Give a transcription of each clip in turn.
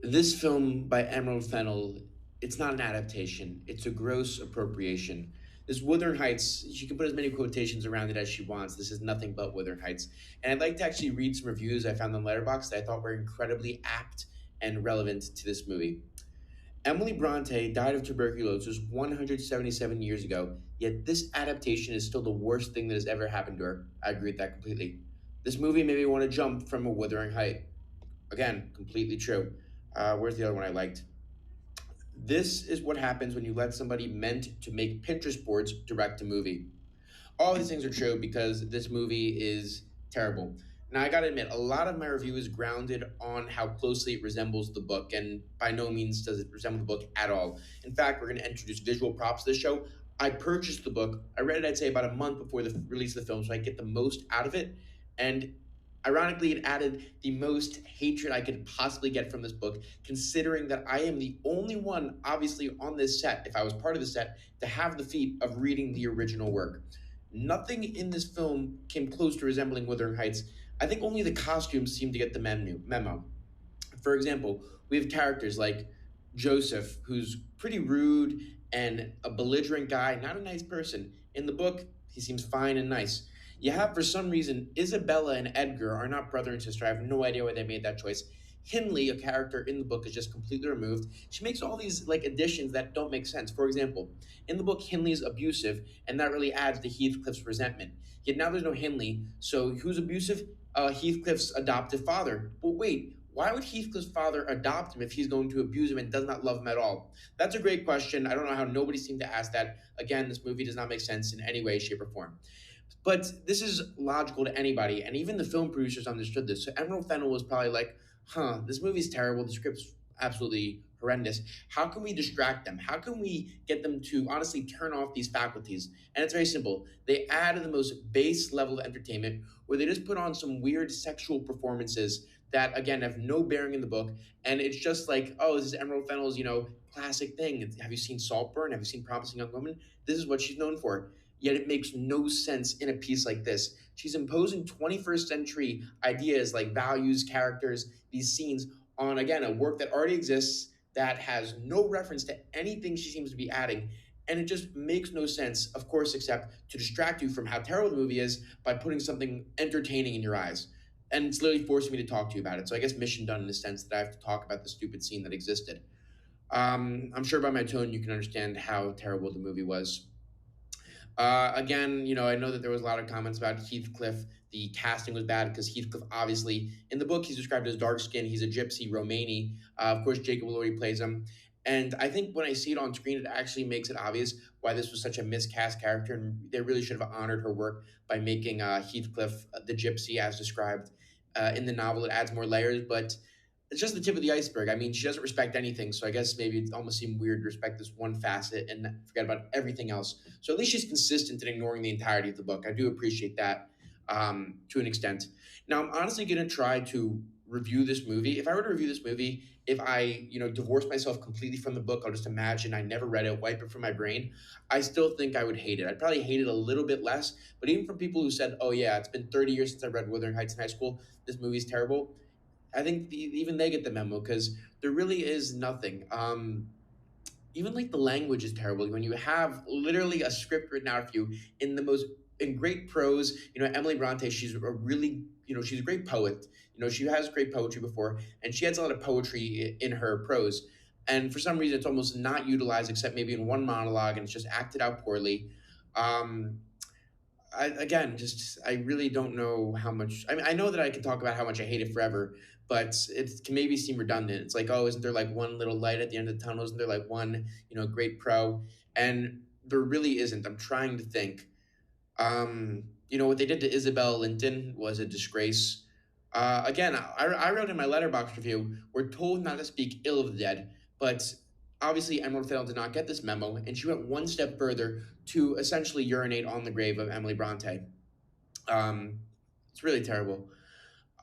This film by Emerald Fennell, it's not an adaptation. It's a gross appropriation. This Wuthering Heights, she can put as many quotations around it as she wants. This is nothing but Wuthering Heights. And I'd like to actually read some reviews I found on Letterboxd that I thought were incredibly apt and relevant to this movie. Emily Bronte died of tuberculosis 177 years ago, yet this adaptation is still the worst thing that has ever happened to her. I agree with that completely. This movie made me want to jump from a Wuthering Height. Again, completely true. Where's the other one I liked? This is what happens when you let somebody meant to make Pinterest boards direct to movie. All these things are true because this movie is terrible. Now, I gotta admit, a lot of my review is grounded on how closely it resembles the book, and by no means does it resemble the book at all. In fact, we're gonna introduce visual props to this show. I purchased the book. I read it, I'd say, about a month before the release of the film, so I get the most out of it. And ironically, it added the most hatred I could possibly get from this book, considering that I am the only one, obviously, on this set, if I was part of the set, to have the feat of reading the original work. Nothing in this film came close to resembling Wuthering Heights. I think only the costumes seem to get the memo. For example, we have characters like Joseph, who's pretty rude and a belligerent guy, not a nice person. In the book, he seems fine and nice. You have, for some reason, Isabella and Edgar are not brother and sister. I have no idea why they made that choice. Hindley, a character in the book, is just completely removed. She makes all these like additions that don't make sense. For example, in the book, Hindley is abusive, and that really adds to Heathcliff's resentment. Yet now there's no Hindley, so who's abusive? Heathcliff's adoptive father. But wait, why would Heathcliff's father adopt him if he's going to abuse him and does not love him at all? That's a great question. I don't know how nobody seemed to ask that. Again, this movie does not make sense in any way, shape, or form. But this is logical to anybody, and even the film producers understood this. So Emerald Fennell was probably like, this movie's terrible, the script's absolutely horrendous. How can we distract them? How can we get them to honestly turn off these faculties? And it's very simple. They add the most base level of entertainment where they just put on some weird sexual performances that, again, have no bearing in the book. And it's just like, oh, this is Emerald Fennell's, classic thing. Have you seen Saltburn? Have you seen Promising Young Woman? This is what she's known for. Yet it makes no sense in a piece like this. She's imposing 21st century ideas like values, characters, these scenes on, again, a work that already exists that has no reference to anything she seems to be adding. And it just makes no sense, of course, except to distract you from how terrible the movie is by putting something entertaining in your eyes. And it's literally forcing me to talk to you about it. So I guess mission done in the sense that I have to talk about the stupid scene that existed. I'm sure by my tone you can understand how terrible the movie was. Again, I know that there was a lot of comments about Heathcliff. The casting was bad because Heathcliff, obviously, in the book, he's described as dark skin. He's a gypsy, Romani. Of course, Jacob Elordi plays him. And I think when I see it on screen, it actually makes it obvious why this was such a miscast character. And they really should have honored her work by making Heathcliff the gypsy as described in the novel. It adds more layers, but it's just the tip of the iceberg. I mean, she doesn't respect anything, so I guess maybe it almost seemed weird to respect this one facet and forget about everything else. So at least she's consistent in ignoring the entirety of the book. I do appreciate that to an extent. Now, I'm honestly going to try to review this movie. If I were to review this movie, if I divorce myself completely from the book, I'll just imagine I never read it, wipe it from my brain. I still think I would hate it. I'd probably hate it a little bit less. But even from people who said, "Oh yeah, it's been 30 years since I read Wuthering Heights in high school. This movie's terrible." I think even they get the memo because there really is nothing. Even like the language is terrible when you have literally a script written out for you in great prose. Emily Bronte, she's a really she's a great poet. She has great poetry before, and she has a lot of poetry in her prose. And for some reason, it's almost not utilized except maybe in one monologue, and it's just acted out poorly. Um, I really don't know how much. I mean, I know that I can talk about how much I hate it forever, but it can maybe seem redundant. It's like, oh, isn't there like one little light at the end of the tunnel? Isn't there like one, great pro? And there really isn't. I'm trying to think. What they did to Isabel Linton was a disgrace. Again, I wrote in my letterbox review, we're told not to speak ill of the dead, but obviously Emerald Fennell did not get this memo, and she went one step further to essentially urinate on the grave of Emily Bronte. Um, it's really terrible.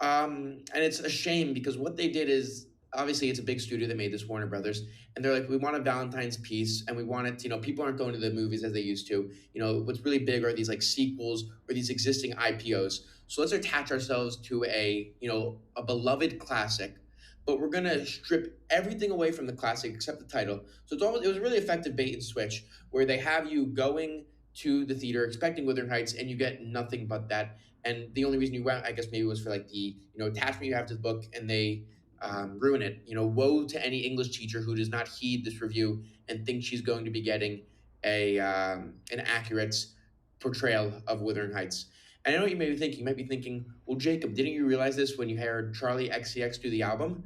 And it's a shame because what they did is obviously it's a big studio that made this, Warner Brothers, and they're like, we want a Valentine's piece, and we want it. People aren't going to the movies as they used to. What's really big are these like sequels or these existing IPOs. So let's attach ourselves to a beloved classic, but we're gonna strip everything away from the classic except the title. So it was a really effective bait and switch where they have you going to the theater expecting Wuthering Heights, and you get nothing but that. And the only reason you went, I guess, maybe was for like the attachment you have to the book, and they ruin it. Woe to any English teacher who does not heed this review and think she's going to be getting a an accurate portrayal of Wuthering Heights. And I know what you may be thinking. You might be thinking, well, Jacob, didn't you realize this when you heard Charlie XCX do the album?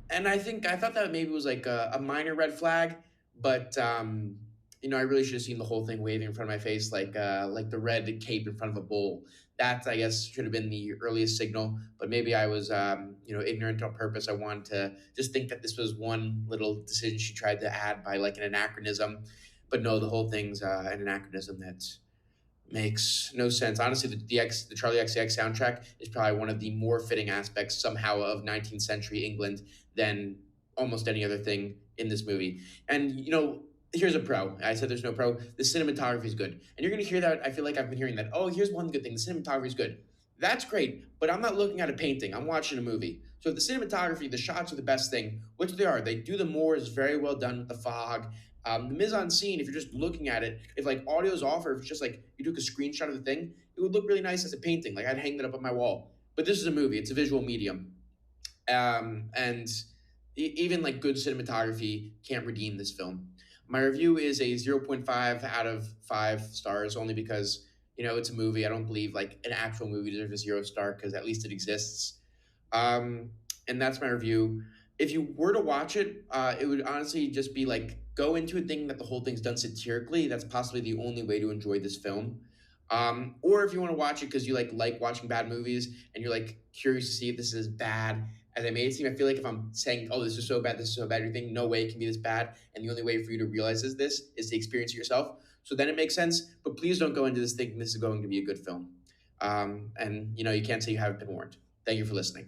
And I thought that maybe was like a minor red flag, but I really should have seen the whole thing waving in front of my face like the red cape in front of a bull. That I guess should have been the earliest signal, but maybe I was ignorant on purpose. I wanted to just think that this was one little decision she tried to add by like an anachronism, but no, the whole thing's an anachronism that makes no sense. Honestly, the Charlie XCX soundtrack is probably one of the more fitting aspects somehow of 19th century England than almost any other thing in this movie. And here's a pro. I said there's no pro. The cinematography is good, and you're going to hear that. I feel like I've been hearing that. Oh, here's one good thing: the cinematography is good. That's great, but I'm not looking at a painting. I'm watching a movie. So if the cinematography, the shots are the best thing, which they are. They do the more is very well done with the fog. The mise en scene, if you're just looking at it, if like audio's off or if it's just like you took a screenshot of the thing, it would look really nice as a painting. Like I'd hang that up on my wall. But this is a movie; it's a visual medium, and even like good cinematography can't redeem this film. My review is a 0.5 out of 5 stars, only because it's a movie. I don't believe like an actual movie deserves a 0 star because at least it exists. Um, and that's my review. If you were to watch it, it would honestly just be like go into it thinking that the whole thing's done satirically. That's possibly the only way to enjoy this film. Or if you want to watch it because you like watching bad movies and you're like curious to see if this is bad as I made it seem. I feel like if I'm saying, "Oh, this is so bad, this is so bad," you think, "No way it can be this bad," and the only way for you to realize this is to experience it yourself. So then it makes sense. But please don't go into this thinking this is going to be a good film. And you can't say you haven't been warned. Thank you for listening.